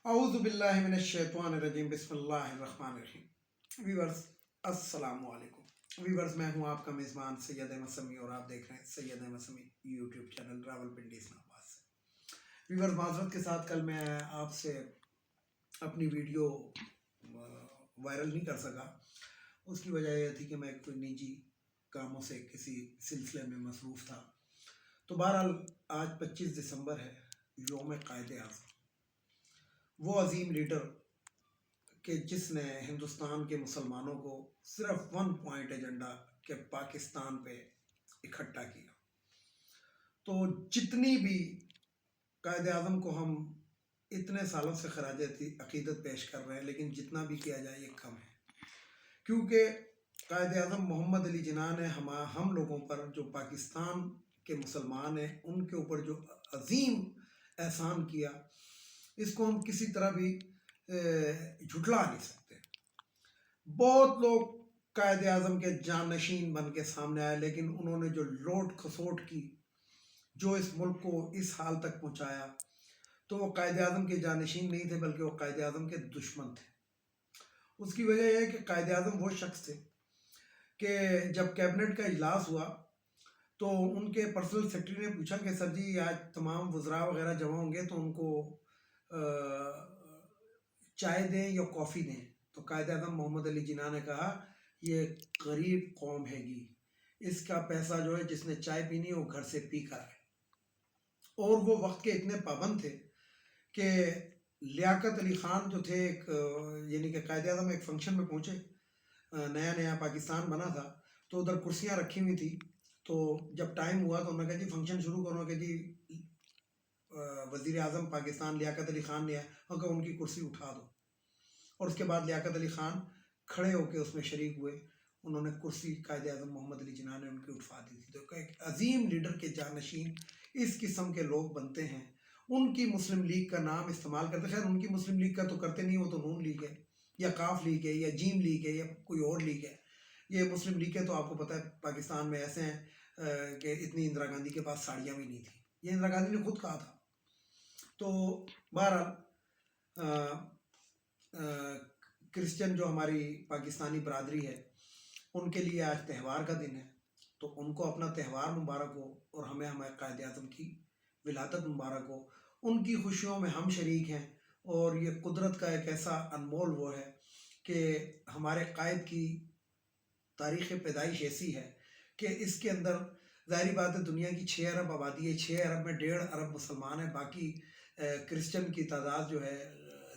اعوذ باللہ من الشیطان الرجیم بسم اللہ الرحمن الرحیم۔ ویورز السلام علیکم۔ ویورز میں ہوں آپ کا میزبان سید احمد سمیع اور آپ دیکھ رہے ہیں سید احمد سمیع یوٹیوب چینل راولپنڈی اسلام آباد سے۔ ویورز معذرت کے ساتھ کل میں آپ سے اپنی ویڈیو وائرل نہیں کر سکا، اس کی وجہ یہ تھی کہ میں کوئی نجی کاموں سے کسی سلسلے میں مصروف تھا۔ تو بہرحال آج 25 دسمبر ہے، یوم قائد اعظم، وہ عظیم لیڈر کہ جس نے ہندوستان کے مسلمانوں کو صرف 1 پوائنٹ ایجنڈا کہ پاکستان پہ اکٹھا کیا۔ تو جتنی بھی قائد اعظم کو ہم اتنے سالوں سے خراج عقیدت پیش کر رہے ہیں، لیکن جتنا بھی کیا جائے یہ کم ہے، کیونکہ قائد اعظم محمد علی جناح نے ہم لوگوں پر، جو پاکستان کے مسلمان ہیں، ان کے اوپر جو عظیم احسان کیا، اس کو ہم کسی طرح بھی جھٹلا نہیں سکتے۔ بہت لوگ قائد اعظم کے جانشین بن کے سامنے آئے، لیکن انہوں نے جو لوٹ کھسوٹ کی، جو اس ملک کو اس حال تک پہنچایا، تو وہ قائد اعظم کے جانشین نہیں تھے، بلکہ وہ قائد اعظم کے دشمن تھے۔ اس کی وجہ یہ ہے کہ قائد اعظم وہ شخص تھے کہ جب کیبنٹ کا اجلاس ہوا تو ان کے پرسنل سیکرٹری نے پوچھا کہ سر جی آج تمام وزراء وغیرہ جمع ہوں گے تو ان کو چائے دیں یا کافی دیں؟ تو قائد اعظم محمد علی جناح نے کہا یہ غریب قوم ہے گی، اس کا پیسہ جو ہے جس نے چائے پینی ہے وہ گھر سے پی کر آئے۔ اور وہ وقت کے اتنے پابند تھے کہ لیاقت علی خان جو تھے، یعنی کہ قائد اعظم ایک فنکشن میں پہنچے، نیا پاکستان بنا تھا، تو ادھر کرسیاں رکھی ہوئی تھی۔ تو جب ٹائم ہوا تو انہوں نے کہا جی فنکشن شروع کرو، کہ جی وزیر اعظم پاکستان لیاقت علی خان نے کہ ان کی کرسی اٹھا دو، اور اس کے بعد لیاقت علی خان کھڑے ہو کے اس میں شریک ہوئے، انہوں نے کرسی قائد اعظم محمد علی جناح نے ان کی اٹھا دی تھی۔ تو ایک عظیم لیڈر کے جانشین اس قسم کے لوگ بنتے ہیں، ان کی مسلم لیگ کا نام استعمال کرتے، خیر ان کی مسلم لیگ کا تو کرتے نہیں، وہ تو نون لیگ ہے یا کاف لیگ ہے یا جیم لیگ ہے یا کوئی اور لیگ ہے۔ یہ مسلم لیگ کے تو آپ کو پتہ ہے پاکستان میں ایسے ہیں کہ اتنی اندرا گاندھی کے پاس ساڑیاں بھی نہیں تھیں، یہ اندرا گاندھی نے خود کہا تھا۔ تو بہرحال کرسچن جو ہماری پاکستانی برادری ہے، ان کے لیے آج تہوار کا دن ہے، تو ان کو اپنا تہوار مبارک ہو، اور ہمیں ہمارے قائد اعظم کی ولادت مبارک ہو۔ ان کی خوشیوں میں ہم شریک ہیں، اور یہ قدرت کا ایک ایسا انمول وہ ہے کہ ہمارے قائد کی تاریخ پیدائش ایسی ہے کہ اس کے اندر ظاہری بات ہے دنیا کی 6 ارب آبادی ہے، 6 ارب میں 1.5 ارب مسلمان ہیں، باقی کرسچن کی تعداد جو ہے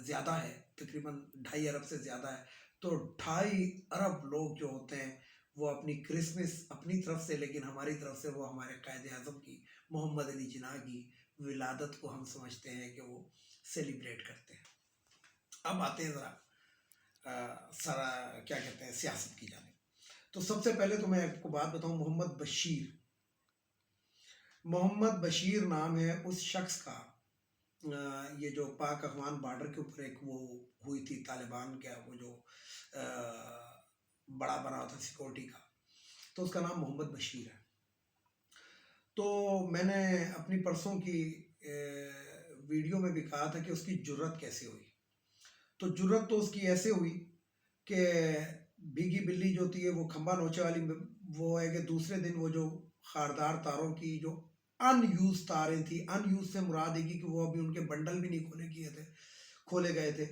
زیادہ ہے، تقریباً 2.5 ارب سے زیادہ ہے۔ تو 2.5 ارب لوگ جو ہوتے ہیں وہ اپنی کرسمس اپنی طرف سے، لیکن ہماری طرف سے وہ ہمارے قائد اعظم کی، محمد علی جناح کی ولادت کو ہم سمجھتے ہیں کہ وہ سیلیبریٹ کرتے ہیں۔ اب آتے ہیں ذرا کیا کہتے ہیں سیاست کی جانب۔ تو سب سے پہلے تو میں آپ کو بات بتاؤں، محمد بشیر نام ہے اس شخص کا، یہ جو پاک افغان بارڈر کے اوپر ایک وہ ہوئی تھی طالبان کا، وہ جو بڑا بنا تھا سیکورٹی کا، تو اس کا نام محمد بشیر ہے۔ تو میں نے اپنی پرسوں کی ویڈیو میں بھی کہا تھا کہ اس کی جرت کیسے ہوئی۔ تو جرت تو اس کی ایسے ہوئی کہ بھیگی بلی جو ہوتی ہے وہ کھمبا نوچے والی، وہ ہے کہ دوسرے دن وہ جو خاردار تاروں کی جو ان یوز تاریں تھیں، ان یوز سے مراد ہے کہ وہ ابھی ان کے بنڈل بھی نہیں کھولے گئے تھے،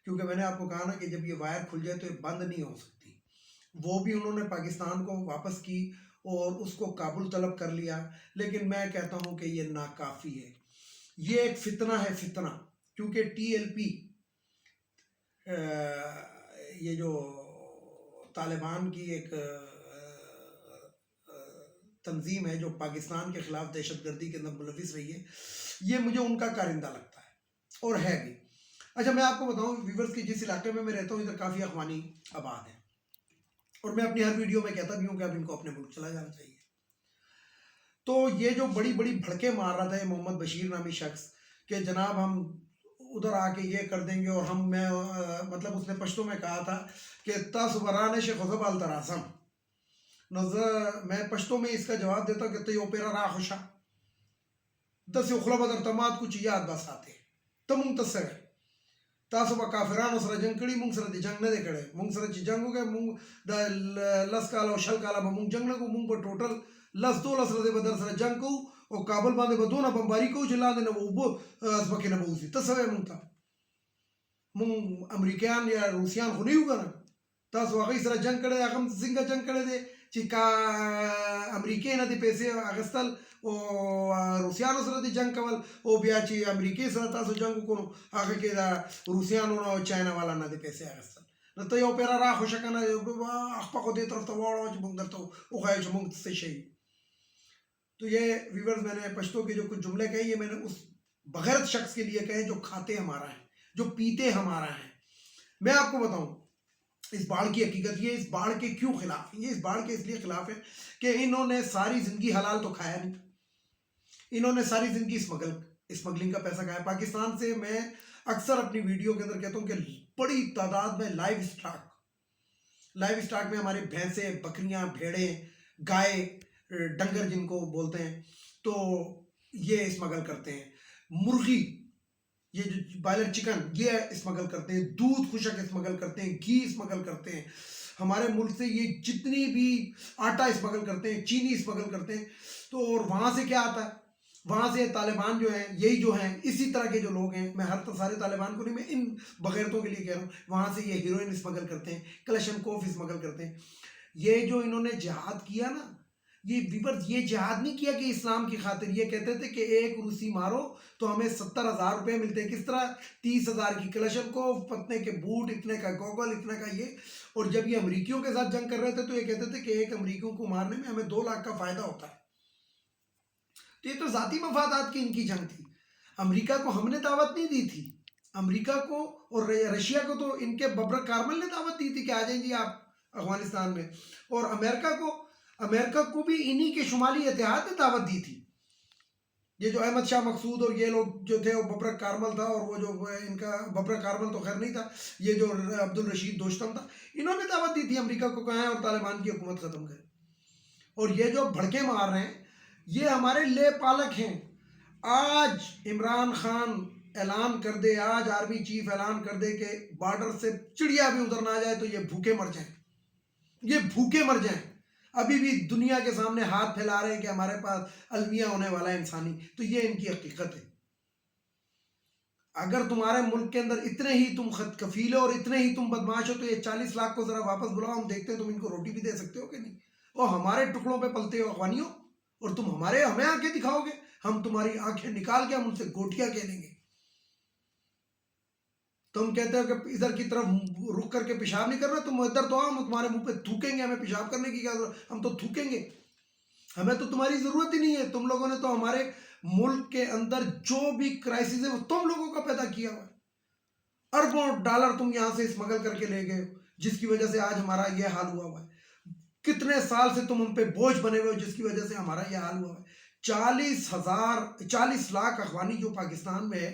کیونکہ میں نے آپ کو کہا نا کہ جب یہ وائر کھل جائے تو یہ بند نہیں ہو سکتی، وہ بھی انہوں نے پاکستان کو واپس کی اور اس کو قابل طلب کر لیا۔ لیکن میں کہتا ہوں کہ یہ ناکافی ہے، یہ ایک فتنہ ہے، فتنہ، کیونکہ ٹی ایل پی یہ جو طالبان کی ایک تنظیم ہے جو پاکستان کے خلاف دہشت گردی کے اندر ملوث رہی ہے، یہ مجھے ان کا کارندہ لگتا ہے اور ہے بھی۔ اچھا میں آپ کو بتاؤں ویورز کی، جس علاقے میں رہتا ہوں ادھر کافی افغانی آباد ہیں، اور میں اپنی ہر ویڈیو میں کہتا بھی ہوں کہ اب ان کو اپنے ملک چلا جانا چاہیے۔ تو یہ جو بڑی بڑی بھڑکے مار رہا تھا یہ محمد بشیر نامی شخص کہ جناب ہم ادھر آ کے یہ کر دیں گے، اور مطلب اس نے پشتو میں کہا تھا کہ تاس بران شیخ خزب التراسم، میں پشتو میں اس کا جواب دیتا ہوں کہ تیو پیرا را خوشا دس اخلا بدر تمات کچھ یاد بس آتے تم منتصر ہے، تاسو به کافرانو سره جنگ کړي، مونږ سره د جنگ نه دی کړی. مونږ سره چې جنگ وکړی، مونږ د 10 کاله او 20 کاله به مونږ جنگ نه کوو. مونږ به ټوټل 10-12 ورځې به در سره جنگ کوو او کابل باندې به دونه بمباري کوو چې لاندې نه به اوبه ځمکې نه به وځي. ته څه وایې مونږ ته؟ مونږ امریکایان یا روسیان خو نه یو که نه؟ تاسو هغوی سره جنگ کړی دی، هغه هم څنګه جنگ کړی دی چې امریکې نه دې پیسې اخیستل او روسیانو سره دې جنگ کول، او بیا چې امریکې سره تاسو جنگ وکړو هغه کې د روسیانو نه او چاینا والا نه دې پیسې اخیستل. نو ته یو پیره راخوشه که نه، خپه خو دې طرف ته واړوه چې مونږ درته وښایو چې مونږ څه شي. تو یہ ویورز میں نے پشتو کے جو کچھ جملے کہے یہ میں نے اس بغیرت شخص کے لیے کہے جو کھاتے ہمارا ہے، جو پیتے ہمارا ہے. میں آپ کو بتاؤں اس باڑ کی حقیقت، یہ اس باڑ کے کیوں خلاف ہے. یہ اس باڑ کے اس لیے خلاف ہے کہ انہوں نے ساری زندگی حلال تو کھایا نہیں، انہوں نے ساری زندگی اسمگلنگ کا پیسہ کھایا. پاکستان سے میں اکثر اپنی ویڈیو کے اندر کہتا ہوں کہ بڑی تعداد میں لائیو اسٹاک میں ہمارے بھینسیں، بکریاں، بھیڑیں، گائے، ڈنگر جن کو بولتے ہیں، تو یہ اسمگل کرتے ہیں. مرغی، یہ جو بائلر چکن، یہ اسمگل کرتے ہیں. دودھ خشک اسمگل کرتے ہیں، گھی اسمگل کرتے ہیں. ہمارے ملک سے یہ جتنی بھی آٹا اسمگل کرتے ہیں، چینی اسمگل کرتے ہیں. تو اور وہاں سے کیا آتا ہے؟ وہاں سے طالبان جو ہیں، یہی جو ہیں اسی طرح کے جو لوگ ہیں، میں ہر سارے طالبان کو نہیں، میں ان بغیرتوں کے لیے کہہ رہا ہوں، وہاں سے یہ ہیروئن اسمگل کرتے ہیں، کلشنکوف اسمگل کرتے ہیں. یہ جو انہوں نے جہاد کیا نا، یہ ویورز، یہ جہاد نہیں کیا کہ اسلام کی خاطر. یہ کہتے تھے کہ ایک روسی مارو تو ہمیں 70,000 روپے ملتے ہیں. کس طرح؟ 30,000 کی کلشنکوف، اتنے کے بوٹ، اتنے کا گوگل، اتنے کا یہ. اور جب یہ امریکیوں کے ساتھ جنگ کر رہے تھے تو یہ کہتے تھے کہ ایک امریکیوں کو مارنے میں ہمیں 2 لاکھ کا فائدہ ہوتا ہے. تو یہ تو ذاتی مفادات کی ان کی جنگ تھی. امریکہ کو ہم نے دعوت نہیں دی تھی. امریکہ کو اور رشیا کو تو ان کے ببرک کارمل نے دعوت دی تھی کہ آ جائیں جی آپ افغانستان میں. اور امریکہ کو بھی انہی کے شمالی اتحاد نے دعوت دی تھی. یہ جو احمد شاہ مقصود اور یہ لوگ جو تھے، وہ ببرک کارمل تھا، اور وہ جو ان کا ببرک کارمل تو خیر نہیں تھا، یہ جو عبدالرشید دوستم تھا، انہوں نے دعوت دی تھی امریکہ کو کہاں ہے اور طالبان کی حکومت ختم کرے. اور یہ جو بھڑکے مار رہے ہیں یہ ہمارے لے پالک ہیں. آج عمران خان اعلان کر دے، آج آرمی چیف اعلان کر دے کہ بارڈر سے چڑیا بھی ادھر نہ جائے تو یہ بھوکے مر جائیں، یہ بھوکے مر جائیں. ابھی بھی دنیا کے سامنے ہاتھ پھیلا رہے ہیں کہ ہمارے پاس المیہ ہونے والا ہے انسانی. تو یہ ان کی حقیقت ہے. اگر تمہارے ملک کے اندر اتنے ہی تم خود کفیل ہو اور اتنے ہی تم بدماش ہو تو یہ 40 لاکھ کو ذرا واپس بلاؤ، ہم دیکھتے ہیں تم ان کو روٹی بھی دے سکتے ہو کہ نہیں. اور ہمارے ٹکڑوں پہ پلتے ہو اخوانیوں، اور تم ہمیں آنکھیں دکھاؤ گے، ہم تمہاری آنکھیں نکال کے ہم ان سے گوٹیاں کہہ لیں گے. تم کہتے ہو کہ ادھر کی طرف رک کر کے پیشاب نہیں کرنا، تم ادھر تو ہم تمہارے منہ پہ تھوکیں گے. ہمیں پیشاب کرنے کی کیا ضرورت؟ ہم تو تھوکیں گے، ہمیں تو تمہاری ضرورت ہی نہیں ہے. تم لوگوں نے تو ہمارے ملک کے اندر جو بھی کرائسس ہے وہ تم لوگوں کا پیدا کیا ہوا ہے. اربوں ڈالر تم یہاں سے اسمگل کر کے لے گئے ہو، جس کی وجہ سے آج ہمارا یہ حال ہوا ہوا ہے. کتنے سال سے تم ہم پہ بوجھ بنے ہوئے ہو، جس کی وجہ سے ہمارا یہ حال ہوا ہے. 40 لاکھ افغانی جو پاکستان میں ہے،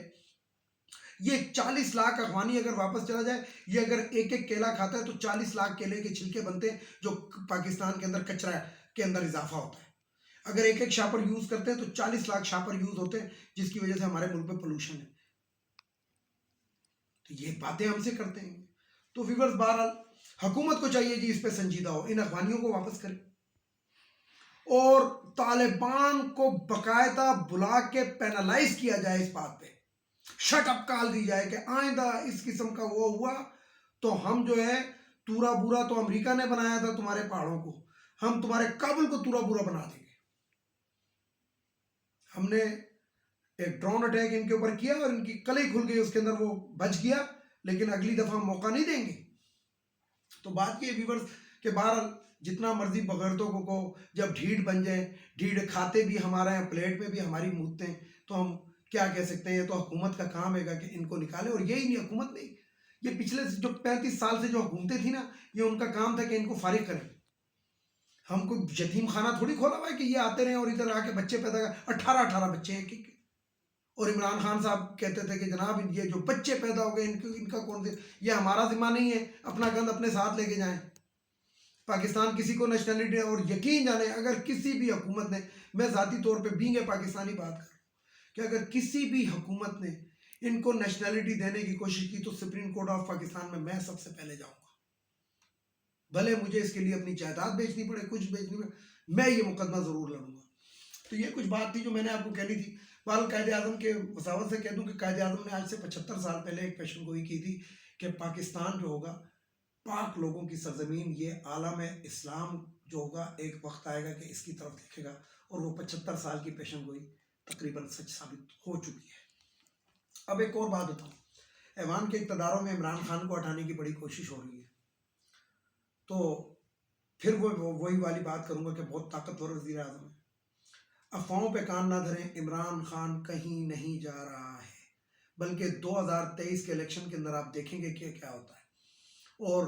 یہ 40 لاکھ افغانی اگر واپس چلا جائے، یہ اگر ایک کیلا کھاتا ہے تو 40 لاکھ کیلے کے چھلکے بنتے ہیں جو پاکستان کے اندر کچرا کے اندر اضافہ ہوتا ہے. اگر ایک شاپر یوز کرتے ہیں تو 40 لاکھ شاپر یوز ہوتے ہیں، جس کی وجہ سے ہمارے ملک پہ پولوشن ہے. تو یہ باتیں ہم سے کرتے ہیں. تو ویورز، بہرحال حکومت کو چاہیے جی اس پہ سنجیدہ ہو، ان افغانیوں کو واپس کرے اور طالبان کو باقاعدہ بلا کے پینلائز کیا جائے، اس بات پہ شٹ اپ کال دی جائے کہ آئندہ اس قسم کا وہ ہوا تو ہم جو ہے تورا بورا، تو امریکہ نے بنایا تھا تمہارے پہاڑوں کو، ہم تمہارے کابل کو تورا بورا بنا دیں گے. ہم نے ایک ڈرون اٹیک ان کے اوپر کیا اور ان کی کلئی کھل گئی، اس کے اندر وہ بچ گیا، لیکن اگلی دفعہ ہم موقع نہیں دیں گے. تو بات یہ ویورز کہ بہرحال جتنا مرضی بغیرتوں کو کہو، جب ڈھیڑ بن جائیں، ڈھیڑ کھاتے بھی ہمارا ہے، پلیٹ میں بھی ہماری مودتے ہیں، تو ہم کیا کہہ سکتے ہیں؟ یہ تو حکومت کا کام ہے کہ ان کو نکالے. اور یہی نہیں، حکومت نہیں، یہ پچھلے جو 35 سال سے جو حکومتیں تھیں نا، یہ ان کا کام تھا کہ ان کو فارغ کریں. ہم کوئی یتیم خانہ تھوڑی کھولا ہوا ہے کہ یہ آتے رہے اور ادھر آ کے بچے پیدا کر، 18 بچے ہیں. اور عمران خان صاحب کہتے تھے کہ جناب یہ جو بچے پیدا ہو گئے ان کا کون سے، یہ ہمارا ذمہ نہیں ہے، اپنا گند اپنے ساتھ لے کے جائیں. پاکستان کسی کو نیشنلٹی، اور یقین جانے اگر کسی بھی حکومت نے، میں ذاتی طور پہ بینگ پاکستانی بات کر رہا ہوں، کہ اگر کسی بھی حکومت نے ان کو نیشنلٹی دینے کی کوشش کی تو سپریم کورٹ آف پاکستان میں سب سے پہلے جاؤں گا، بھلے مجھے اس کے لیے اپنی جائیداد بیچنی پڑے، کچھ بیچنی پڑے، میں یہ مقدمہ ضرور لڑوں گا۔ تو یہ کچھ بات تھی جو میں نے آپ کو کہنی تھی۔ بہرحال قائد اعظم کے وساوت سے کہہ دوں کہ قائد اعظم نے آج سے 75 سال پہلے ایک پیشن گوئی کی تھی کہ پاکستان جو ہوگا پاک لوگوں کی سرزمین، یہ عالم اسلام جو ہوگا ایک وقت آئے گا کہ اس کی طرف دیکھے گا، اور وہ 75 سال کی پیشن گوئی تقریباً سچ ثابت ہو چکی ہے۔ اب ایک اور بات بتاؤں، ایوان کے اقتداروں میں عمران خان کو ہٹانے کی بڑی کوشش ہو رہی ہے، تو پھر وہی والی بات کروں گا کہ بہت طاقتور وزیر اعظم ہے۔ افواہوں پہ کان نہ دھریں، عمران خان کہیں نہیں جا رہا ہے، بلکہ 2023 کے الیکشن کے اندر آپ دیکھیں گے کہ کیا ہوتا ہے۔ اور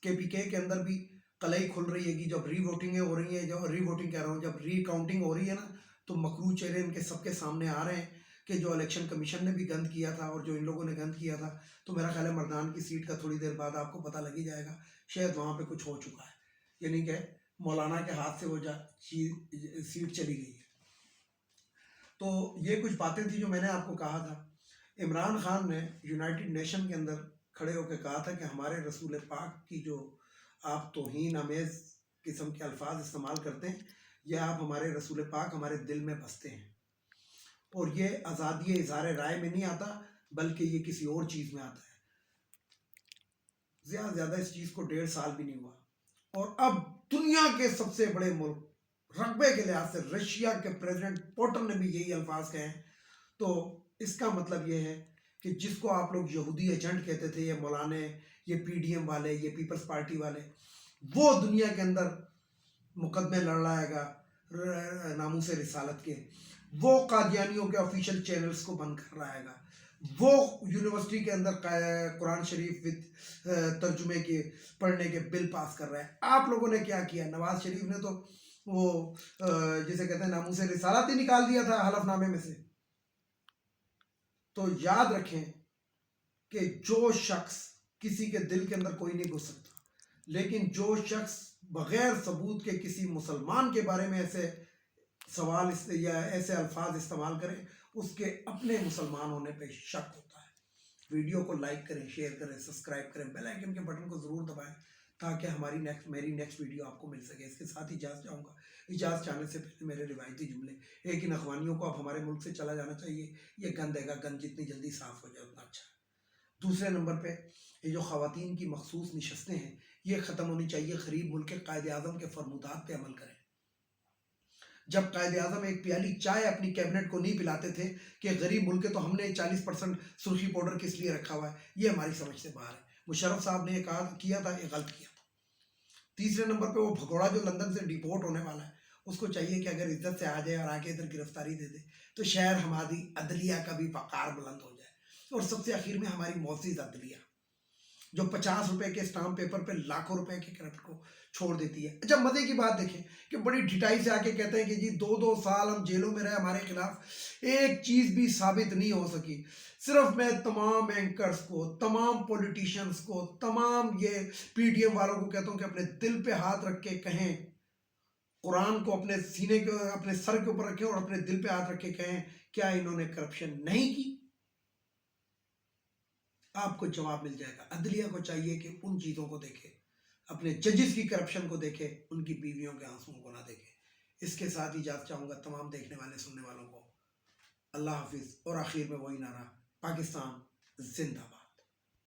کے پی کے اندر بھی قلعی کھل رہی ہے کہ جب ری ووٹنگیں ہو رہی ہیں، جب ری ووٹنگ کہہ رہا ہوں، جب ری کاؤنٹنگ ہو رہی ہے نا، تو مکروہ چہرے ان کے سب کے سامنے آ رہے ہیں کہ جو الیکشن کمیشن نے بھی گند کیا تھا اور جو ان لوگوں نے گند کیا تھا، تو میرا خیال ہے مردان کی سیٹ کا تھوڑی دیر بعد آپ کو پتہ لگ ہی جائے گا، شاید وہاں پہ کچھ ہو چکا ہے، یعنی کہ مولانا کے ہاتھ سے وہ سیٹ چلی گئی ہے۔ تو یہ کچھ باتیں تھی جو میں نے آپ کو کہا تھا۔ عمران خان نے یونائٹڈ نیشن کے اندر کھڑے ہو کے کہا تھا کہ ہمارے رسول پاک کی جو آپ توہین آمیز قسم کے الفاظ استعمال کرتے ہیں، یہ آپ ہمارے رسول پاک ہمارے دل میں بستے ہیں، اور یہ آزادی اظہار رائے میں نہیں آتا، بلکہ یہ کسی اور چیز میں آتا ہے۔ زیادہ اس چیز کو 1.5 سال بھی نہیں ہوا، اور اب دنیا کے سب سے بڑے ملک رقبے کے لحاظ سے رشیا کے پریزیڈنٹ پوٹن نے بھی یہی الفاظ کہے ہیں۔ تو اس کا مطلب یہ ہے کہ جس کو آپ لوگ یہودی ایجنٹ کہتے تھے، یہ مولانا، یہ پی ڈی ایم والے، یہ پیپلز پارٹی والے، وہ دنیا کے اندر مقدمے لڑ رہا گا ناموس رسالت کے، وہ قادیانیوں کے آفیشیل چینلز کو بند کر رہا گا، وہ یونیورسٹی کے اندر قرآن شریف ترجمے کے پڑھنے کے بل پاس کر رہا ہے۔ آپ لوگوں نے کیا کیا؟ نواز شریف نے تو وہ جسے کہتے ہیں ناموس رسالت ہی نکال دیا تھا حلف نامے میں سے۔ تو یاد رکھیں کہ جو شخص، کسی کے دل کے اندر کوئی نہیں گھس سکتا، لیکن جو شخص بغیر ثبوت کے کسی مسلمان کے بارے میں ایسے سوال یا ایسے الفاظ استعمال کریں، اس کے اپنے مسلمان ہونے پہ شک ہوتا ہے۔ ویڈیو کو لائک کریں، شیئر کریں، سبسکرائب کریں، بیل آئیکن کے بٹن کو ضرور دبائیں تاکہ میری نیکسٹ ویڈیو آپ کو مل سکے۔ اس کے ساتھ ہی اجازت چاہوں گا، اجازت چاہنے سے پہلے میرے روایتی جملے، ایک ان اخوانیوں کو اب ہمارے ملک سے چلا جانا چاہیے، یہ گند ہے گا، گند جتنی جلدی صاف ہو جائے اتنا اچھا ہے۔ دوسرے نمبر پہ یہ جو خواتین کی مخصوص نشستیں ہیں، یہ ختم ہونی چاہیے۔ غریب ملک کے قائد اعظم کے فرمودات پہ عمل کریں۔ جب قائد اعظم ایک پیالی چائے اپنی کیبنٹ کو نہیں پلاتے تھے کہ غریب ملک تو ہم نے 40% سرخی پاؤڈر کس لیے رکھا ہوا ہے، یہ ہماری سمجھ سے باہر ہے۔ مشرف صاحب نے یہ کیا تھا، یہ غلط کیا تھا۔ تیسرے نمبر پہ وہ بھگوڑا جو لندن سے ڈیپورٹ ہونے والا ہے، اس کو چاہیے کہ اگر عزت سے آ جائے اور آ کے ادھر گرفتاری دے دے تو شہر ہماری عدلیہ کا بھی وقار بلند ہو جائے۔ اور سب سے آخر میں ہماری معزز عدلیہ جو 50 روپے کے اسٹامپ پیپر پہ لاکھوں روپے کے کرپٹ کو چھوڑ دیتی ہے۔ جب مزے کی بات دیکھیں کہ بڑی ڈھٹائی سے آ کے کہتے ہیں کہ جی 2 سال ہم جیلوں میں رہے، ہمارے خلاف ایک چیز بھی ثابت نہیں ہو سکی۔ صرف میں تمام اینکرز کو، تمام پولیٹیشنز کو، تمام یہ پی ڈی ایم والوں کو کہتا ہوں کہ اپنے دل پہ ہاتھ رکھ کے کہیں، قرآن کو اپنے سینے کے، اپنے سر کے اوپر رکھیں اور اپنے دل پہ ہاتھ رکھ کے کہیں، کیا انہوں نے کرپشن نہیں کی؟ آپ کو جواب مل جائے گا۔ عدلیہ کو چاہیے کہ ان چیزوں کو دیکھے، اپنے ججز کی کرپشن کو دیکھے، ان کی بیویوں کے آنسوؤں کو نہ دیکھے۔ اس کے ساتھ اجازت چاہوں گا تمام دیکھنے والے سننے والوں کو۔ اللہ حافظ، اور آخر میں وہی نعرہ، پاکستان زندہ باد۔